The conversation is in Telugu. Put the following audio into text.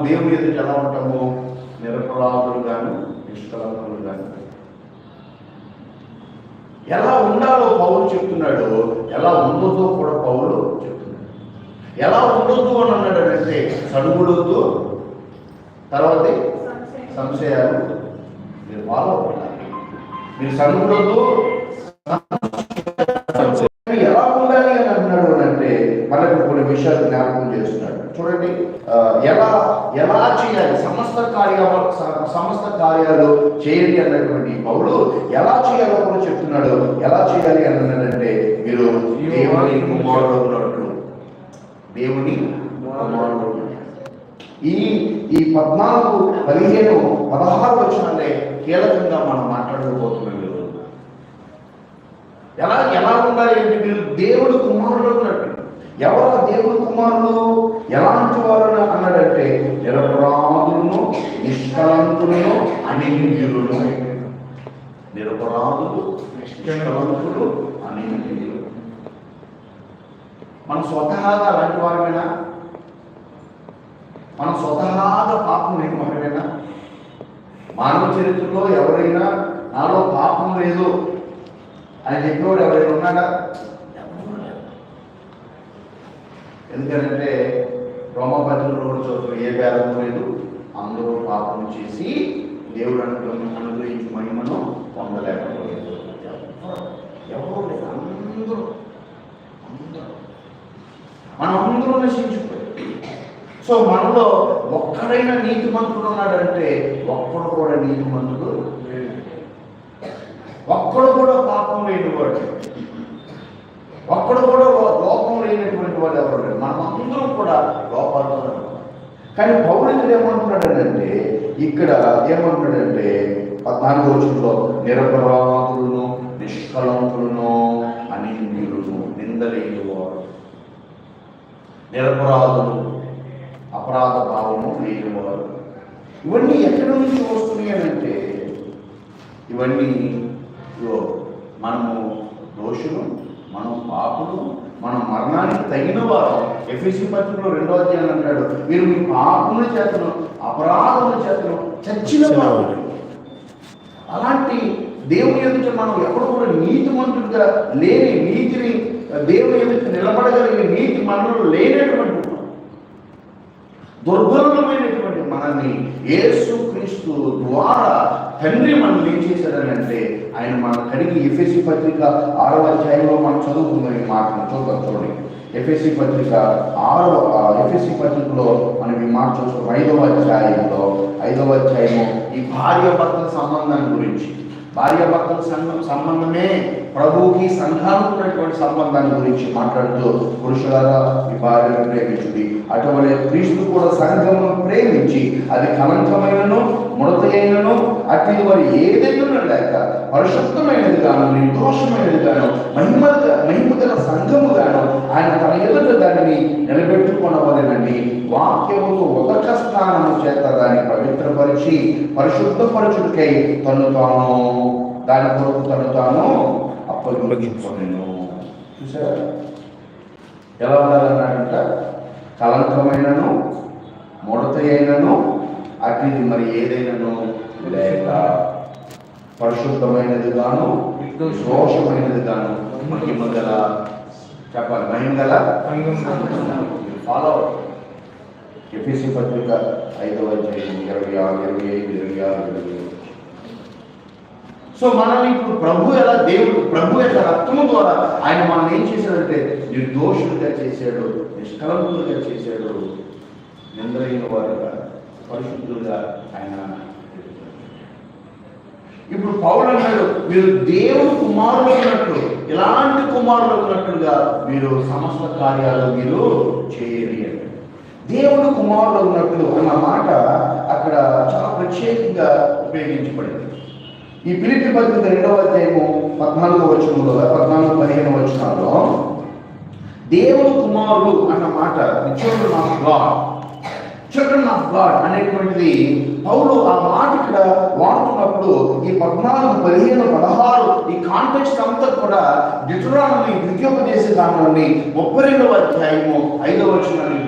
దేవుని ఎదుట ఎలా ఉంటాము? నిరపరాధులు గాను నిష్కలంకులు గాను. ఎలా ఉండాలో పౌలు చెప్తున్నాడు, ఎలా ఉండొద్దో కూడా పౌలు చెప్తున్నాడు. ఎలా ఉండొద్దు అని అన్నాడంటే సడుగుడొద్దు, తర్వాత సంశయాలు. మీరు ఫాలో అవ్వాలి. మీరు సడుగుడొద్దు, ఎలా ఉండాలి అని అన్నాడు అంటే మనకు కొన్ని విషయాలు జ్ఞాపకం చేస్తున్నాడు. చూడండి, ఎలా ఎలా చేయాలి, సమస్త కార్యాలు చేయండి అన్నటువంటి పౌలు ఎలా చేయాలో కూడా చెప్తున్నాడు. ఎలా చేయాలి అని అన్నాడంటే మీరు దేవుని కుమారుడు, దేవుని కుమారుడు. ఈ 14, 15, 16 వచనాలే కీలకంగా మనం మాట్లాడుకోబోతున్నాం. ఎలా ఉండాలి అంటే మీరు దేవుడు కుమారుడు అన్నట్టు. ఎవరు దేవుడు కుమారుడు? ఎలాంటి వారు అన్నాడంటే నిరపరాధులను నిష్కలంకులను అనింద్యులను. నిరపరాధులు నిష్కలంకులు అనింద్యులు. మన స్వతహాగా అలాంటి వారమేనా? మన స్వతహాగా పాపం లేని వారమేనా? మానవ చరిత్రలో ఎవరైనా నాలో పాపం లేదు అని చెప్పేవాడు ఎవరైనా ఉన్నాడా? ఎందుకంటే రోమపత్రికలో కూడా చదువు ఏ భేదము లేదు, అందరూ పాపం చేసి దేవుడు అనుగ్రహించి మహిమను పొందలేకపోలేదు. ఎవరు లేదు, అందరూ మనం అందరూ నశించిపోయాం. సో మనలో ఒక్కడైనా నీతిమంతుడు ఉన్నాడంటే ఒక్కడు కూడా నీతిమంతుడు, ఒక్కడు కూడా పాపం లేనివాడు, ఒక్కడు కూడా లోపం లేనటువంటి వాడు ఎవరు లేరు. మనం అందరం కూడా లోపాలతో. కానీ పౌరుడు ఏమంటున్నాడంటే ఇక్కడ ఏమంటున్నాడంటే 14వ వచనంలో నిరపరాధులను నిష్కలంకులను అనింద్యులను, నిందలేని వారు. నిరపరాధులు, అపరాధ భావము లేనివారు. ఇవన్నీ ఎక్కడి నుంచి వస్తున్నాయి అంటే ఇవన్నీ మనము దోషులు, మనం పాపులు, మనం మరణానికి తగిన వారు. ఎఫెసీ పత్రికలో 2వ అధ్యాయం అంటాడు, మీరు మీ పాపముల చేతను అపరాధముల చేతను చచ్చిన వారు. అలాంటి దేవుని ఎదుట మనం ఎప్పుడు కూడా నీతిమంతుడిగా లేని, నీతిని దేవుని ఎదుట నిలబడగలిగే నీతి మనలో లేనటువంటి దుర్బలమైనటువంటి మనల్ని యేసుక్రీస్తు ద్వారా తండ్రి మనం ఏం చేశాడని అంటే ఆయన మన కడిగి ఎఫెసీ పత్రిక 6వ అధ్యాయంలో మనం చదువుకున్న ఈ మాటను చూద్దాం. చూడండి, ఎఫెసీ పత్రిక 6వ ఎఫెసీ పత్రికలో మనం ఈ మాట చూస్తాం. 5వ అధ్యాయంలో 5వ అధ్యాయము ఈ భార్యాభర్తల సంబంధాన్ని గురించి, భార్యాభర్తల సంబంధమే ప్రభువుకి సంఘానికి ఉన్నటువంటి సంబంధాన్ని గురించి మాట్లాడుతూ, పురుషులారా ఈ భార్యను ప్రేమించుడి, అటువంటి క్రీస్తు కూడా సంఘమును ప్రేమించి అది కలంకమైనను ముడతైనను అట్టి వారు ఏదైనా లేక పరిశుద్ధమైనది గాను నిర్దోషమైనది గాను మహిమగల సంఘము గాను ఆయన తన ఎదుట దానిని నిలబెట్టుకోవలెనని వాక్యముతో ఉదక స్నానము చేత దాన్ని పవిత్రపరిచి పరిశుద్ధపరచుడికై దాని కొరకు తను అప్పగించుకొనెను. చూసారా ఎలా ఉండాలన్నాడంట? కలంకమైనను ముడత అయినను అట్టిది మరి ఏదైనాను లేక పరిశుద్ధమైనది గాను దోషమైనది గాను మహిమగల, చెప్పాలి, మహిమగల ఫాలో. ఎఫెసీ పత్రిక 5వ అధ్యాయం 26, 25, 26. సో మనల్ని ఇప్పుడు ప్రభు యొక్క రక్తము ద్వారా ఆయన మనల్ని ఏం చేశాడంటే నిర్దోషులుగా చేశాడు, నిష్కలంకులుగా చేశాడు, నిందలైన వారుగా, పరిశుద్ధులుగా ఆయన. ఇప్పుడు పౌలు అన్నాడు, మీరు దేవుడు కుమారులు ఉన్నట్లు, ఇలాంటి కుమారులు ఉన్నట్లుగా మీరు సమస్త కార్యాలు మీరు చేయని అంటే దేవుడు కుమారులు ఉన్నట్లు అన్న మాట అక్కడ చాలా ప్రత్యేకంగా ఉపయోగించబడింది. ఈ ఫిలిప్పీ పత్రిక 2వ అధ్యాయము 14వ వచనంలో 14, 15 వచనాల్లో దేవుడు కుమారుడు అన్న మాట చిల్డ్రన్ ఆఫ్ గాడ్ అనేటువంటిది పౌలు ఆ మాట ఇక్కడ వాడుతున్నప్పుడు ఈ 14, 15, 16 ఈ కాంటెక్స్ట్ అంతా కూడా డిటరానమీ ద్వితీయోపదేశ కాండంలోని 32వ అధ్యాయము 5వ వచనాన్ని